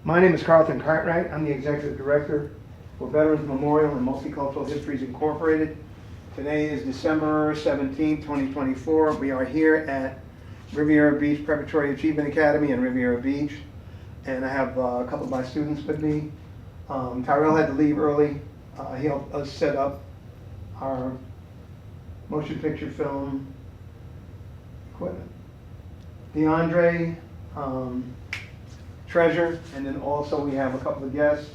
My name is Carlton Cartwright. I'm the Executive Director for Veterans Memorial and Multicultural Histories Incorporated. Today is December 17, 2024. We are here at Riviera Beach Preparatory Achievement Academy in Riviera Beach. And I have a couple of my students with me. Tyrell had to leave early. He helped us set up our motion picture film equipment. DeAndre, Treasure, and then also we have a couple of guests.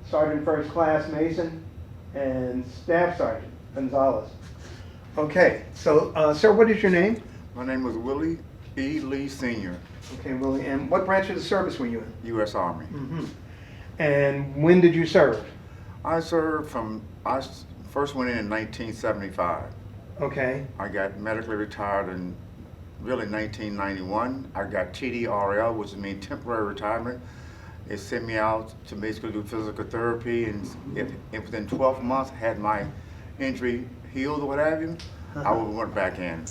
Sergeant First Class Mason and Staff Sergeant Gonzalez. Okay, so sir, what is your name? My name was Willie E Sr. Okay, Willie, and what branch of the service were you in? U.S. Army. Mm-hmm. And when did you serve? I served I first went in 1975. Okay. I got medically retired in really 1991. I got TDRL, which means temporary retirement. It sent me out to basically do physical therapy, and if within 12 months had my injury healed or what have you, I would went back in.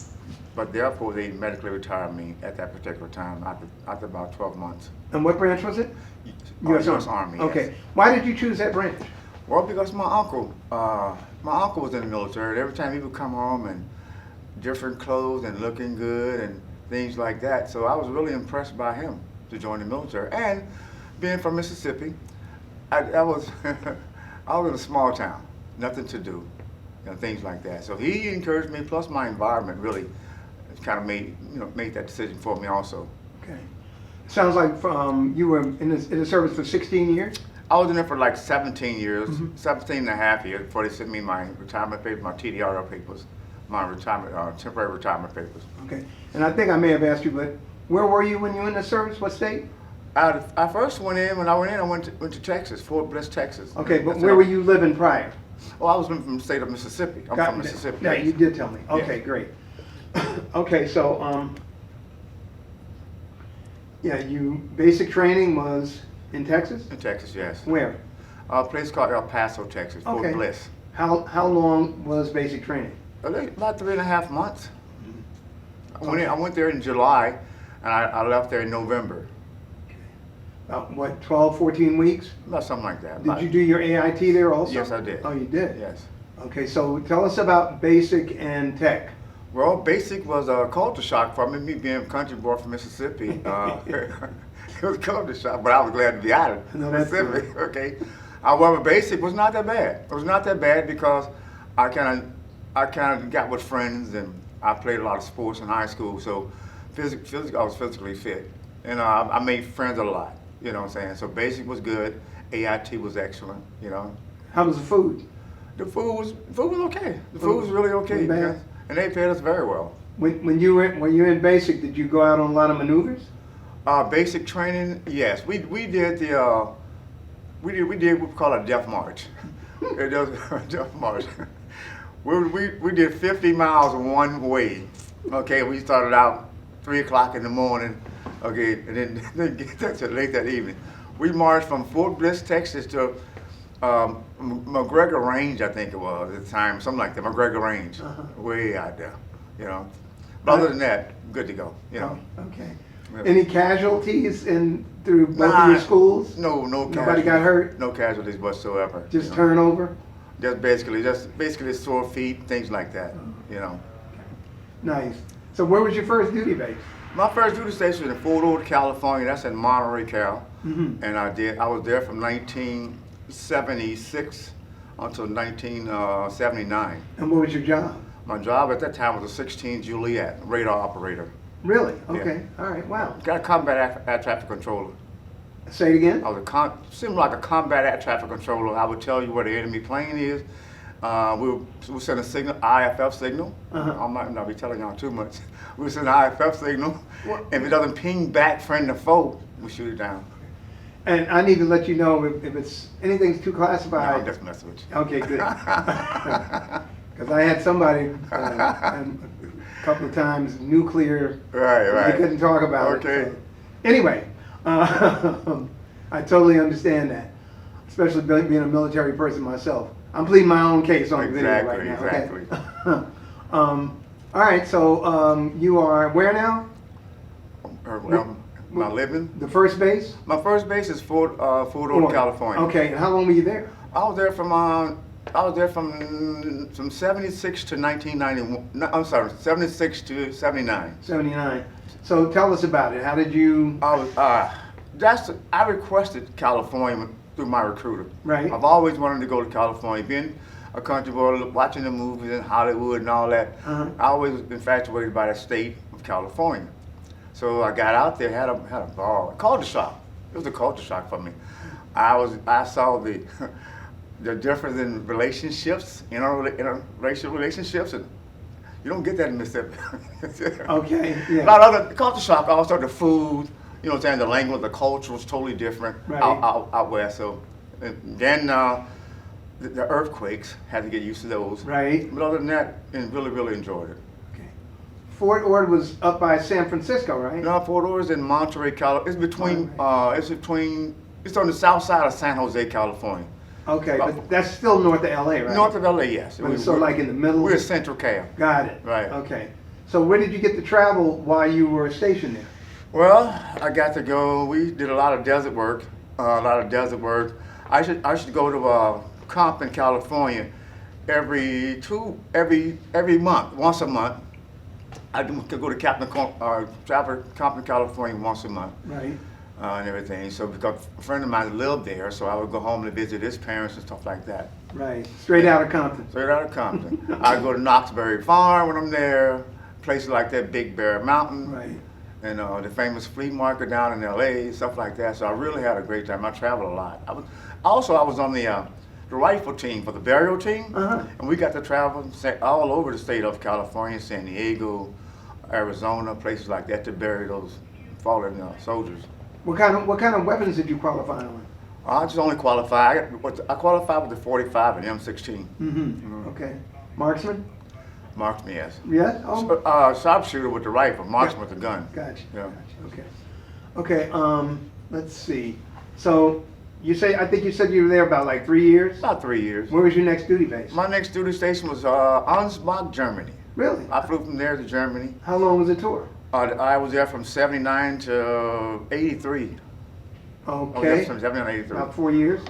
But therefore, they medically retired me at that particular time after about 12 months. And what branch was it? U.S. Army. Okay. Yes. Why did you choose that branch? Well, because my uncle was in the military. Every time he would come home and different clothes and looking good and things like that. So I was really impressed by him to join the military. And being from Mississippi, I was I was in a small town, nothing to do, things like that. So he encouraged me. Plus my environment really kind of made that decision for me also. Okay. Sounds like you were in the service for 16 years? I was in there for like 17 years, Mm-hmm. 17 and a half years before they sent me my retirement papers, my TDRL papers, my retirement, temporary retirement papers. Okay. And I think I may have asked you, but where were you when you were in the service? What state? I first went in, I went to Texas, Fort Bliss, Texas. Okay, but where were you living prior? Oh, I was from the state of Mississippi. I'm from Mississippi. Yeah, you did tell me. Okay, Yeah. great. Okay, so, yeah, basic training was in Texas? In Texas, yes. Where? A place called El Paso, Texas, Fort Okay. Bliss. How long was basic training? About 3.5 months. I went there in July, and I left there in November. About what, 12, 14 weeks? About something like that. Did you do your AIT there also? Yes, I did. Oh, you did? Yes. Okay, so tell us about basic and tech. Well, basic was a culture shock for me being a country boy from Mississippi. It was a culture shock, but I was glad to be out of No, that's Mississippi. Okay. However, basic was not that bad. It was not that bad because I kind of got with friends, and I played a lot of sports in high school, so I was physically fit. And I made friends a lot. You know what I'm saying? So basic was good. AIT was excellent. How was the food? The food was okay. The food was really okay. Bad? Yes. And they paid us very well. When you were in basic, did you go out on a lot of maneuvers? Basic training, yes. We did we did what we call a death march. It was a death march. We did 50 miles one way. Okay, we started out 3 o'clock in the morning. Okay, and then get that to late that evening. We marched from Fort Bliss, Texas to McGregor Range, I think it was at the time, something like that. McGregor Range, way out there. But other than that, good to go. Oh, okay. Yeah. Any casualties through both of your schools? No casualties. Nobody got hurt? No casualties whatsoever. Just turnover? Just basically sore feet, things like that. Nice. So where was your first duty base? My first duty station was in Fort Ord, California. That's in Monterey, Cal. Mm-hmm. And I was there from 1976 until 1979. And what was your job? My job at that time was a 16 Juliet radar operator. Really? Okay. All right. Wow. Got a combat air traffic controller. Say it again? I was seemed like a combat air traffic controller. I would tell you where the enemy plane is. We send a signal, IFF signal. I might not be telling y'all too much. We send an IFF signal. If it doesn't ping back friend or foe, we shoot it down. And I need to let you know if it's anything's too classified. No, I'm just messing with you. Okay, good. Because I had somebody a couple of times nuclear. Right. They couldn't talk about it. Okay. So. Anyway, I totally understand that, especially being a military person myself. I'm pleading my own case on the video right now. Exactly. Okay? All right, so you are where now? my living. The first base? My first base is Fort Ord, California. Okay, and how long were you there? I was there from 76 to 1991. No, I'm sorry, 76 to 79. 79. So tell us about it. How did you? I requested California through my recruiter. Right. I've always wanted to go to California. Being a country boy, watching the movies in Hollywood and all that, I always was infatuated by the state of California. So I got out there, had a ball. A culture shock. It was a culture shock for me. I saw the the difference in relationships, interracial relationships, and you don't get that in Mississippi. Okay. Yeah. A lot of the culture shock, also the food, you know what I'm saying, the language, the culture was totally different Right. out west. So and then the earthquakes, had to get used to those. Right. But other than that, and really enjoyed it. Okay. Fort Ord was up by San Francisco, right? No, Fort Ord is in Monterey, California. It's on the south side of San Jose, California. Okay, but that's still north of LA, right? North of LA, yes. But it's sort of like in the middle? We're Central Cal. Got it. Right. Okay. So where did you get to travel while you were stationed there? Well, I got to go. We did a lot of desert work. I should go to Compton, California, every month, once a month. I could go to Compton, California once a month. Right. And everything. So because a friend of mine lived there, so I would go home to visit his parents and stuff like that. Right. Straight out of Compton. Straight out of Compton. I go to Knoxbury Farm when I'm there, places like that, Big Bear Mountain. Right. And the famous flea market down in LA, stuff like that. So I really had a great time. I traveled a lot. I was on the rifle team for the burial team, and we got to travel all over the state of California, San Diego, Arizona, places like that to bury those fallen soldiers. What kind of weapons did you qualify on? I just only qualified. I qualified with the 45 and M16. Okay. Marksman? Marksman, yes. Yes. Oh. Sharpshooter with the rifle, marksman with the gun. Gotcha. Yeah. Gotcha. Okay. Okay. Let's see. So I think you said you were there about like 3 years. About 3 years. Where was your next duty base? My next duty station was Ansbach, Germany. Really? I flew from there to Germany. How long was the tour? I was there from 79 to 83. I was there Okay. from 79 to 83. About 4 years.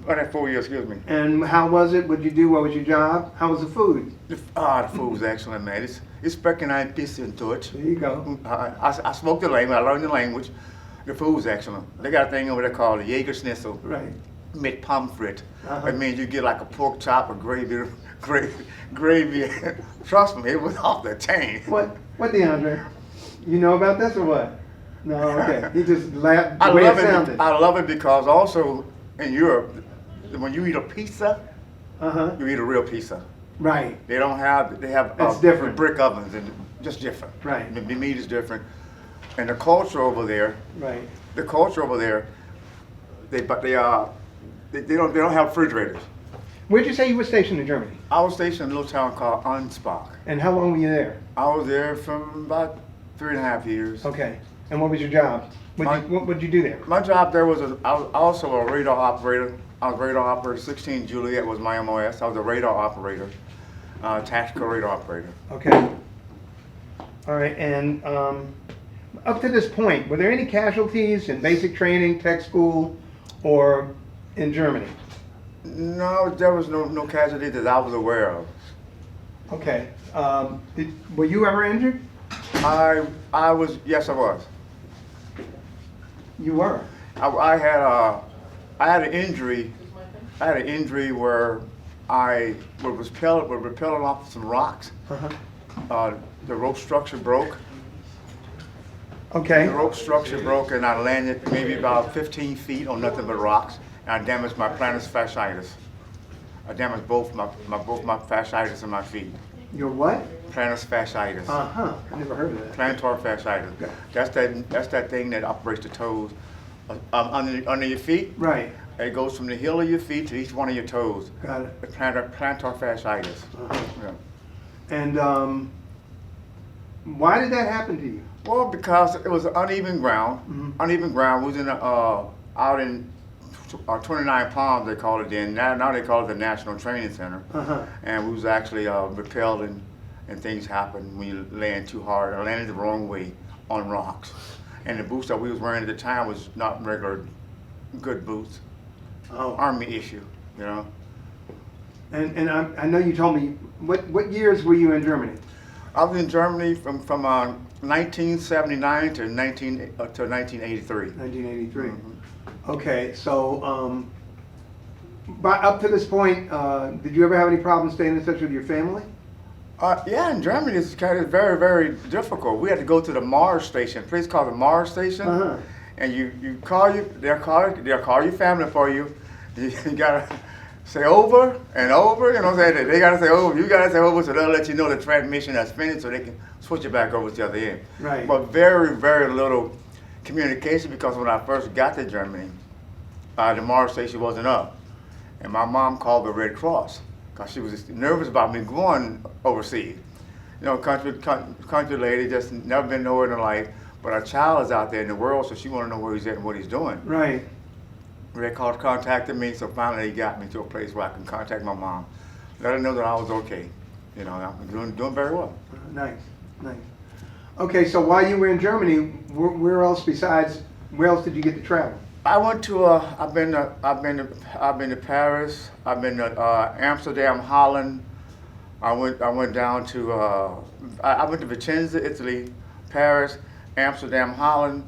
That 4 years, excuse me. And how was it? What did you do? What was your job? How was the food? The food was excellent, man. It's speaking ein bisschen Deutsch. There you go. I spoke the language. I learned the language. The food was excellent. They got a thing over there called the Jäger Schnitzel Right. mit pomfrit. It means you get like a pork chop with gravy. Trust me, it was off the chain. What, DeAndre? You know about this or what? No, okay. He just laughed I the way it love it. sounded. I love it because also in Europe, when you eat a pizza, you eat a real pizza. Right. They have It's different. brick ovens and just different. Right. The meat is different, and the culture over there. Right. The culture over there, they don't have refrigerators. Where'd you say you were stationed in Germany? I was stationed in a little town called Ansbach. And how long were you there? I was there from about 3.5 years. Okay. And what was your job? What would you do there? My job there was I was also a radar operator. I was a radar operator. 16 Juliet was my MOS. I was a radar operator, tactical radar operator. Okay. All right. And up to this point, were there any casualties in basic training, tech school, or in Germany? No, there was no casualty that I was aware of. Okay. Were you ever injured? I was. Yes, I was. You were. I had an injury. I had an injury where I was repelling off some rocks. The rope structure broke. Okay. The rope structure broke, and I landed maybe about 15 feet on nothing but rocks, and I damaged my plantar fasciitis. I damaged both my fasciitis in my feet. Your what? Plantar fasciitis. I never heard of that. Plantar fasciitis. Okay. That's that thing that operates the toes under your feet. Right. It goes from the heel of your feet to each one of your toes. Got it. The plantar fasciitis. Yeah. And why did that happen to you? Well, because it was uneven ground. Uneven ground. We was in out in 29 Palms, they call it then. Now they call it the National Training Center. And we was actually repelled and things happened when you land too hard. I landed the wrong way on rocks. and the boots that we was wearing at the time was not regular good boots. Oh. Army issue, you know. And I know you told me, what years were you in Germany? I was in Germany from 1979 to 1983. 1983. Okay, so up to this point, did you ever have any problems staying in touch with your family? Yeah, in Germany it's kind of very, very difficult. We had to go to the Mars station, a place called the Mars station, and you call they'll call your family for you. You gotta say over and over, you know what I'm saying? They gotta say over, you gotta say over, so they'll let you know the transmission has finished, so they can switch it back over to the other end. Right. But very, very little communication, because when I first got to Germany, the Mars station wasn't up, and my mom called the Red Cross because she was just nervous about me going overseas. You know, country lady, just never been nowhere in her life, but our child is out there in the world, so she wanted to know where he's at and what he's doing. Right. Red Cross contacted me, so finally he got me to a place where I can contact my mom, let her know that I was okay. You know, I'm doing very well. Nice, nice. Okay, so while you were in Germany, where else did you get to travel? I went to I've been to Paris. I've been to Amsterdam, Holland. I went down to I went to Vicenza, Italy, Paris, Amsterdam, Holland,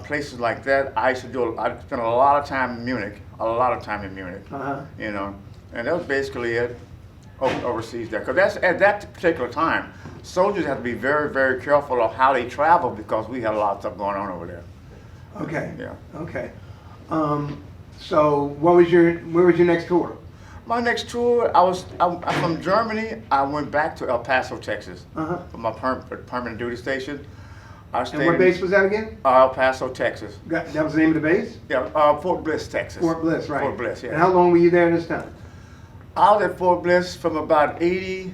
places like that. I spent a lot of time in Munich, you know, and that was basically it overseas there. Because that's at that particular time, soldiers have to be very, very careful of how they travel, because we had a lot of stuff going on over there. Okay. Yeah. Okay. So where was your next tour? My next tour, I'm from Germany. I went back to El Paso, Texas, for my permanent duty station. I stayed. And what base was that again? El Paso, Texas. That was the name of the base? Yeah, Fort Bliss, Texas. Fort Bliss, right. Fort Bliss, yeah. And how long were you there this time? I was at Fort Bliss from about a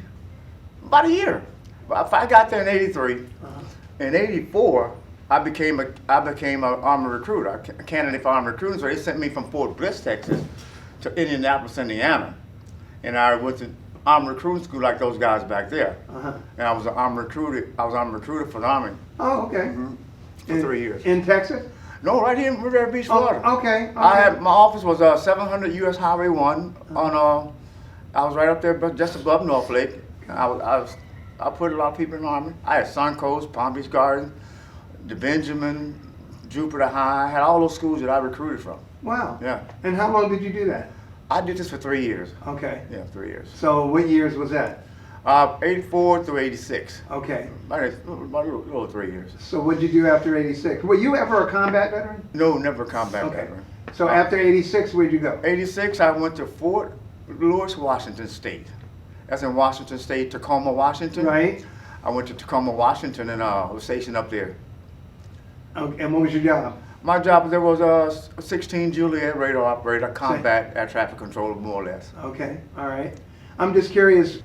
year. I got there in '83. In '84, I became an Army recruiter, a candidate for Army recruiting. So they sent me from Fort Bliss, Texas, to Indianapolis, Indiana, and I went to Army recruiting school like those guys back there. And I was an Army recruiter. I was an Army recruiter for the Army. Oh, okay. For 3 years. In Texas? No, right here in Riviera Beach, Florida. Oh, okay. My office was 700 US Highway 1 on. I was right up there, just above North Lake. I put a lot of people in the Army. I had Suncoast, Palm Beach Gardens, the Benjamin, Jupiter High. I had all those schools that I recruited from. Wow. Yeah. And how long did you do that? I did this for 3 years. Okay. Yeah, 3 years. So what years was that? 84 through 86. Okay. About a little 3 years. So what did you do after 86? Were you ever a combat veteran? No, never a combat veteran. So after 86, where'd you go? 86, I went to Fort Lewis, Washington State. That's in Washington State, Tacoma, Washington. Right. I went to Tacoma, Washington, and was stationed up there. Okay. And what was your job? My job there was a 16 Juliet radar operator, combat air traffic controller, more or less. Okay. All right. I'm just curious,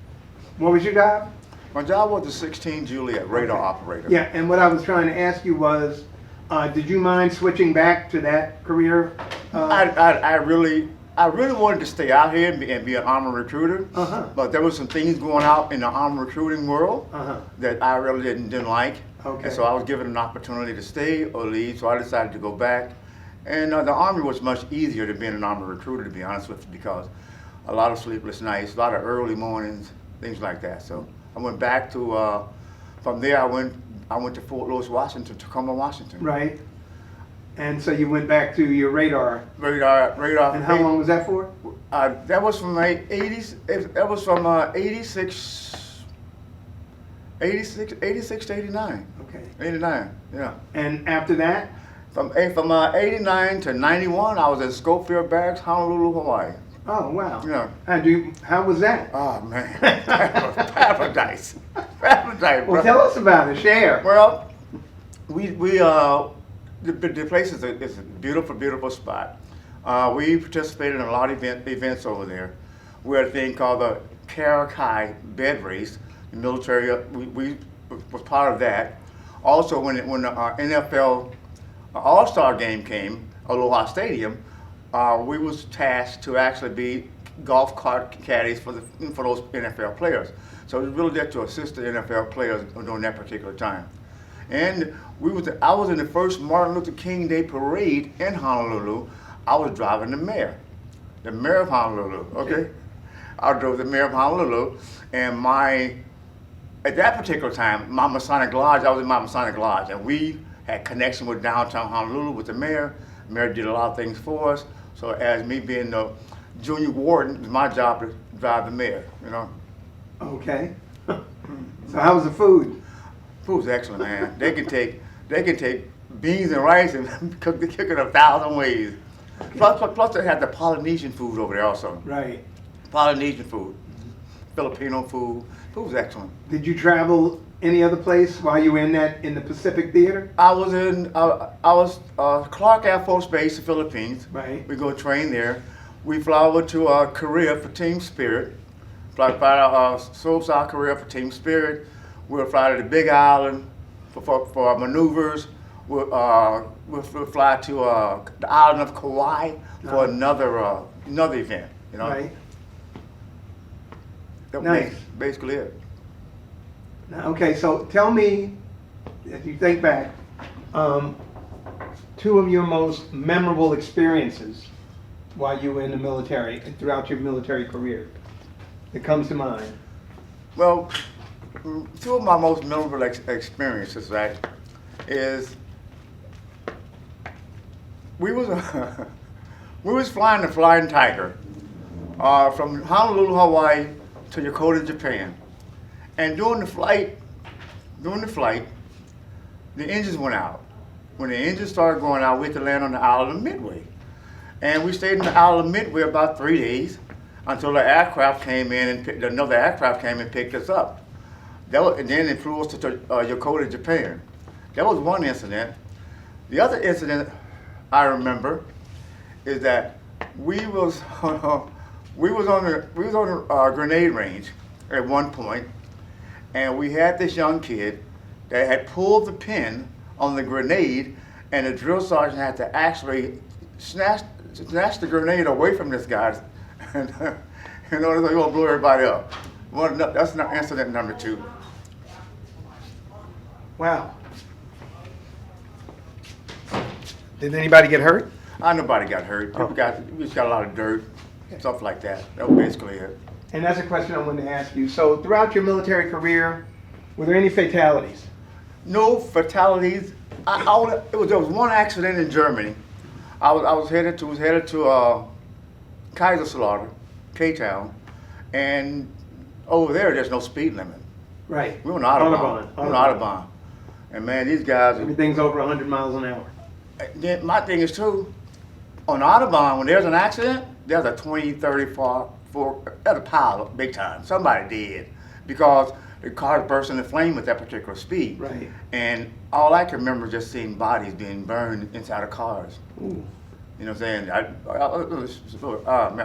what was your job? My job was the 16 Juliet radar operator. Yeah, and what I was trying to ask you was, did you mind switching back to that career? I really wanted to stay out here and be an Army recruiter, but there were some things going out in the Army recruiting world that I really didn't like. Okay. And so I was given an opportunity to stay or leave, so I decided to go back. And the Army was much easier than being an Army recruiter, to be honest with you, because a lot of sleepless nights, a lot of early mornings, things like that. So I went back to, from there I went to Fort Lewis, Washington, Tacoma, Washington. Right. And so you went back to your radar. Radar. And how long was that for? That was from 86. That was from 86 to 89. Okay. 89, yeah. And after that? From 89 to 91, I was in Schofield Barracks, Honolulu, Hawaii. Oh, wow. Yeah. How was that? Oh, man. Paradise. Paradise, Well, tell us about it. Share. Well, the place is a beautiful, beautiful spot. We participated in a lot of events over there. We had a thing called the Karakai bed race. The military, we was part of that. Also, when the NFL All-Star game came, Aloha Stadium, we was tasked to actually be golf cart caddies for those NFL players. So we really did to assist the NFL players during that particular time. And I was in the first Martin Luther King Day parade in Honolulu. I was driving the mayor of Honolulu, okay? I drove the mayor of Honolulu, and at that particular time, my Masonic Lodge, I was in my Masonic Lodge, and we had connection with downtown Honolulu with the mayor. The mayor did a lot of things for us. So as me being the junior warden, it was my job to drive the mayor, you know? Okay. So how was the food? Food's excellent, man. They can take beans and rice and cook it 1,000 ways. Plus they had the Polynesian food over there also. Right. Polynesian food, Filipino food. Food was excellent. Did you travel any other place while you were in the Pacific Theater? I was Clark Air Force Base, the Philippines. Right. We go train there. We fly over to Korea for Team Spirit. Fly to Seoul, South Korea for Team Spirit. We'll fly to the Big Island for maneuvers. We'll fly to the island of Kauai for another event. You know. Right. That Nice. was basically it. Okay, so tell me, if you think back, two of your most memorable experiences while you were in the military and throughout your military career that comes to mind. Well, two of my most memorable experiences, right, is we was flying the Flying Tiger from Honolulu, Hawaii to Yokota, Japan. And during the flight, the engines went out. When the engines started going out, we had to land on the island of Midway. And we stayed in the island of Midway about 3 days until the aircraft came in and another aircraft came and picked us up. And then it flew us to Yokota, Japan. That was one incident. The other incident I remember is that we was on a grenade range at one point, and we had this young kid that had pulled the pin on the grenade, and the drill sergeant had to actually snatch the grenade away from this guy, and in order to blow everybody up. That's incident number 2. Wow. Did anybody get hurt? Nobody got hurt. We just got a lot of dirt, stuff like that. That was basically it. And that's a question I wanted to ask you. So throughout your military career, were there any fatalities? No fatalities. There was one accident in Germany. I was headed to Kaiserslautern, K-Town, and over there's no speed limit. Right. We were on Autobahn. We were on Autobahn. And man, these guys. Everything's over 100 miles an hour. My thing is too, on Autobahn, when there's an accident, there's a 20, 30, 40, there's a pile up big time. Somebody dead because the car burst into flame at that particular speed. Right. And all I can remember is just seeing bodies being burned inside of cars. Ooh. You know what I'm saying? I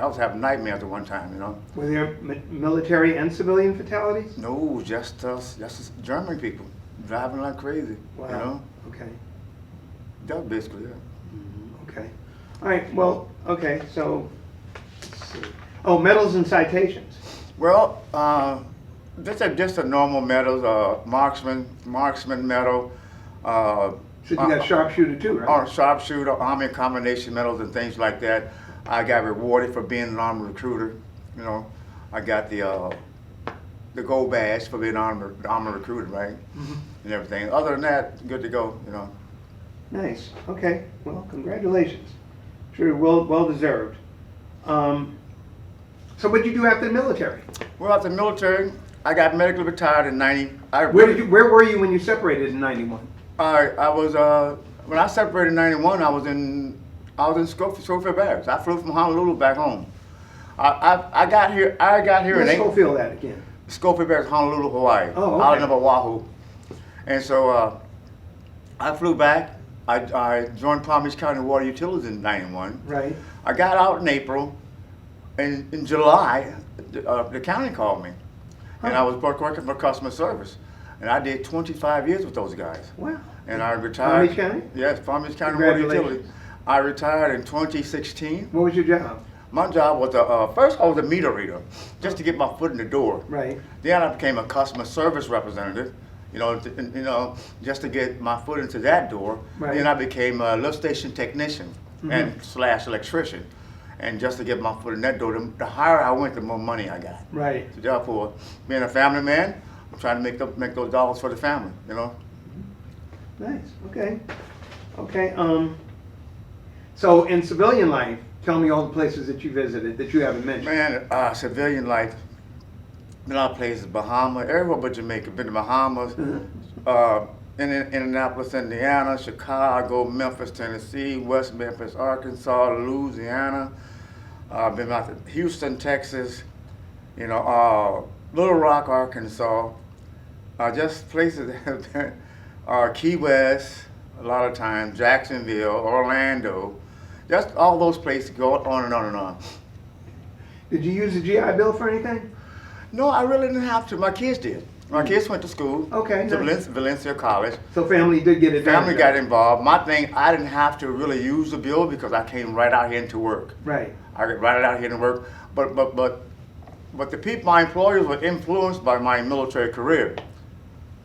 was having nightmares at one time, you know. Were there military and civilian fatalities? No, just us German people driving like crazy. Wow. You know? Okay. That was basically it. Okay. All right. Well, okay. So, let's see. Oh, medals and citations. Well, just a normal medals, marksman medal. So you got sharpshooter too, right? Sharpshooter, Army combination medals and things like that. I got rewarded for being an Army recruiter. You know, I got the gold badge for being an Army recruiter, right? And everything. Other than that, good to go. You know. Nice. Okay. Well, congratulations. Sure, well deserved. So what did you do after the military? Well, after the military, I got medically retired in '90. Where were you when you separated in '91? I was when I separated in '91. I was in Schofield Barracks. I flew from Honolulu back home. I got here Let's in Schofield that again. Schofield Barracks, Honolulu, Hawaii. Oh, okay. Island of Oahu. And so I flew back. I joined Palm Beach County Water Utilities in '91. Right. I got out in April, and in July, the county called me, and I was working for customer service, and I did 25 years with those guys. Wow. And I retired. Palm Beach County? Yes, Palm Beach County Water Utilities. I retired in 2016. What was your job? My job was first I was a meter reader, just to get my foot in the door. Right. Then I became a customer service representative. just to get my foot into that door. Right. Then I became a lift station technician and / electrician. And just to get my foot in that door, the higher I went, the more money I got. Right. So therefore, being a family man, I'm trying to make those dollars for the family, Nice. Okay. Okay. So in civilian life, tell me all the places that you visited that you haven't mentioned. Man, civilian life, been a lot of places, Bahamas, everywhere but Jamaica. Been to Bahamas, Indianapolis, Indiana, Chicago, Memphis, Tennessee, West Memphis, Arkansas, Louisiana. Been out to Houston, Texas, Little Rock, Arkansas. Just places that have been, Key West, a lot of times, Jacksonville, Orlando, just all those places, go on and on and on. Did you use the GI Bill for anything? No, I really didn't have to. My kids did. My kids went to school. Okay, To nice. Valencia College. So family did get it. Family got involved. My thing, I didn't have to really use the bill because I came right out here into work. Right. I got right out here to work. But the people, my employers were influenced by my military career.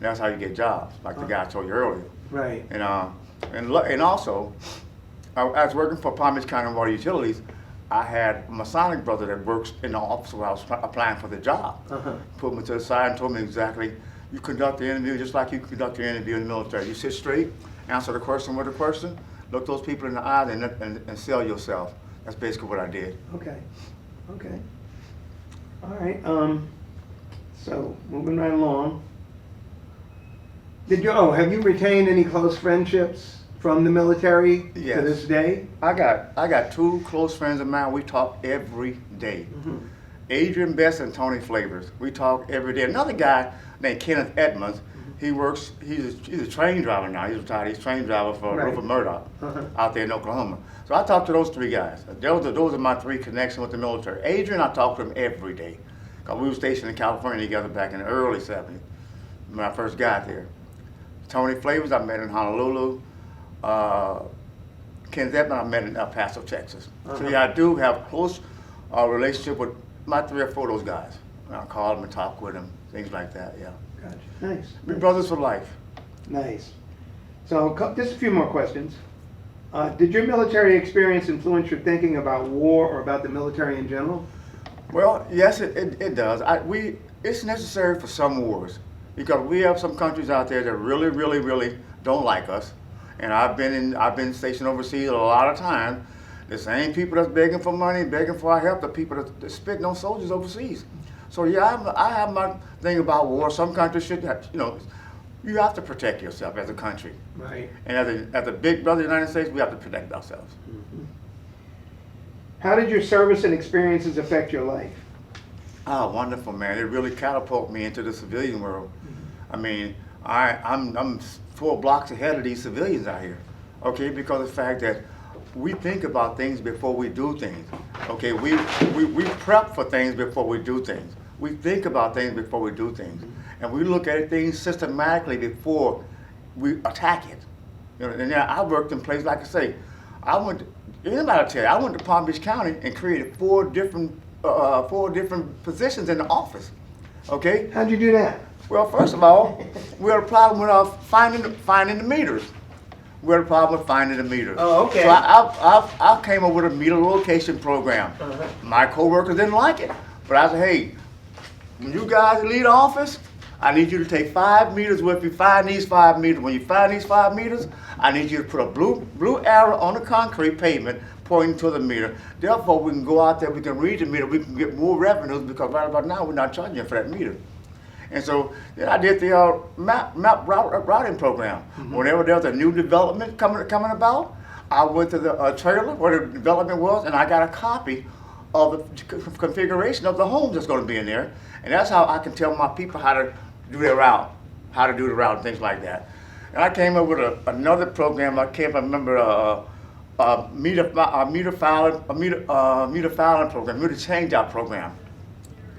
That's how you get jobs, like the guy I told you earlier. Right. And also, I was working for Palm Beach County Water Utilities. I had a Masonic brother that works in the office where I was applying for the job. Put me to the side and told me exactly, you conduct the interview just like you conduct your interview in the military. You sit straight, answer the question with a question, look those people in the eye and sell yourself. That's basically what I did. Okay. Okay. All right. So moving right along. Have you retained any close friendships from the military Yes. to this day? I got two close friends of mine. We talk every day. Adrian Best and Tony Flavors. We talk every day. Another guy named Kenneth Edmonds. He works. He's a train driver now. He's retired. He's a train driver for Right. Rupert Murdoch out there in Oklahoma. So I talk to those three guys. Those are my three connections with the military. Adrian, I talk to him every day. Cause we were stationed in California together back in the early '70s when I first got there. Tony Flavors, I met in Honolulu. Ken Zepman, I met in El Paso, Texas. So yeah, I do have close relationship with my 3 or 4 of those guys. I call them and talk with them, things like that, yeah. Gotcha. Nice. We're brothers for life. Nice. So just a few more questions. Did your military experience influence your thinking about war or about the military in general? Well, yes, it does. It's necessary for some wars because we have some countries out there that really, really, really don't like us. And I've been stationed overseas a lot of times. The same people that's begging for money, begging for our help, the people that's spitting on soldiers overseas. So yeah, I have my thing about war. Some countries should have, you have to protect yourself as a country. Right. And as a big brother of the United States, we have to protect ourselves. How did your service and experiences affect your life? Oh, wonderful, man. It really catapulted me into the civilian world. I mean, I'm 4 blocks ahead of these civilians out here, okay, because of the fact that we think about things before we do things, okay? We prep for things before we do things. We think about things before we do things. And we look at things systematically before we attack it. And then I worked in places, like I say, anybody tell you, I went to Palm Beach County and created 4 different positions in the office, okay? How'd you do that? Well, first of all, we had a problem with finding the meters. We had a problem with finding the meters. Oh, okay. So I came up with a meter location program. My coworkers didn't like it, but I said, hey, when you guys leave the office, I need you to take 5 meters with you. Find these 5 meters. When you find these 5 meters, I need you to put a blue arrow on the concrete pavement pointing to the meter. Therefore, we can go out there, we can read the meter, we can get more revenues because right about now we're not charging you for that meter. And so then I did the map routing program. Whenever there was a new development coming about, I went to the trailer where the development was, and I got a copy of the configuration of the homes that's going to be in there. And that's how I can tell my people how to do their route, and things like that. And I came up with another program. I can't remember a meter filing program, meter change-out program.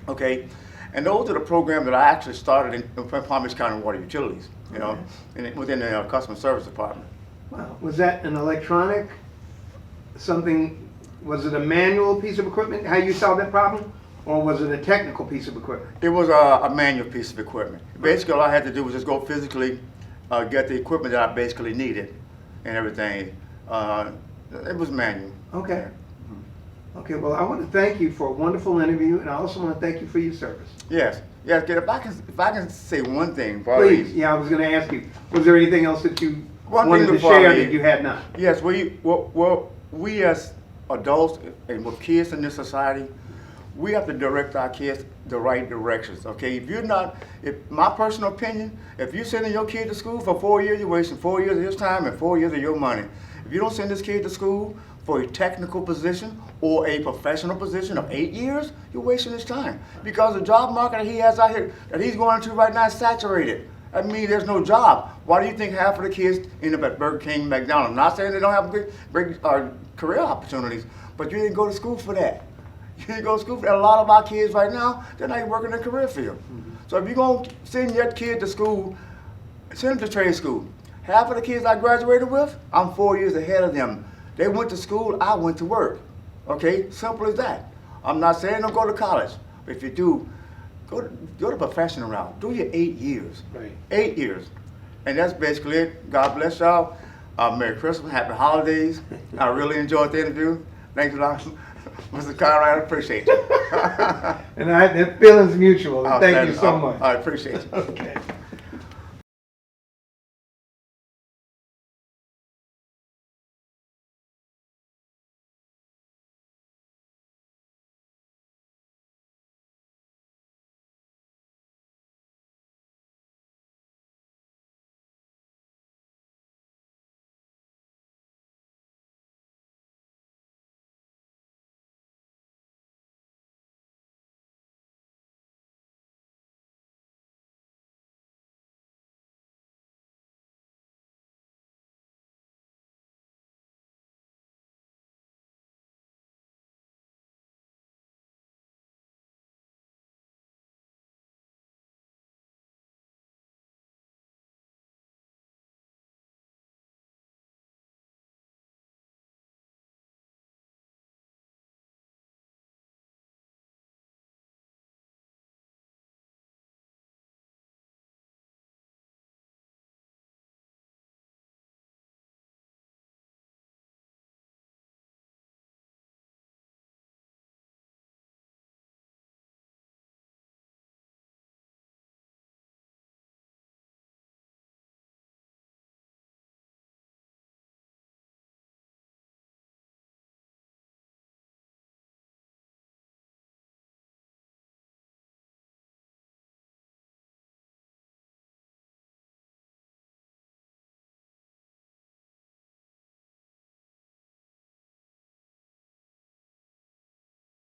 Okay. And those are the programs that I actually started in Palm Beach County Water Utilities, within the customer service department. Wow. Was that an electronic, was it a manual piece of equipment, how you solved that problem? Or was it a technical piece of equipment? It was a manual piece of equipment. Basically, all I had to do was just go physically get the equipment that I basically needed and everything. It was manual. Okay. Okay, well, I want to thank you for a wonderful interview, and I also want to thank you for your service. Yes, yes. If I can say one thing, Please, yeah, I was going to ask you, was there anything else that you One wanted thing to before I share leave. that you had not? Yes, we as adults and with kids in this society, we have to direct our kids the right directions. Okay, if my personal opinion, if you're sending your kid to school for 4 years, you're wasting 4 years of his time and 4 years of your money. If you don't send this kid to school for a technical position or a professional position of 8 years, you're wasting his time. Because the job market that he has out here, that he's going into right now is saturated. I mean, there's no job. Why do you think half of the kids end up at Burger King, McDonald's? I'm not saying they don't have great career opportunities, but you didn't go to school for that. You didn't go to school for that. A lot of our kids right now, they're not even working in the career field. So if you're going to send your kid to school, send them to trade school. Half of the kids I graduated with, I'm 4 years ahead of them. They went to school, I went to work. Okay, simple as that. I'm not saying don't go to college, but if you do, go the professional route. Do your 8 years. Right. 8 years. And that's basically it. God bless y'all. Merry Christmas, Happy Holidays. I really enjoyed the interview. Thanks a lot, Mr. Conrad. I appreciate you. And that feeling's mutual. Thank you so Outstanding. much. I appreciate you. Okay.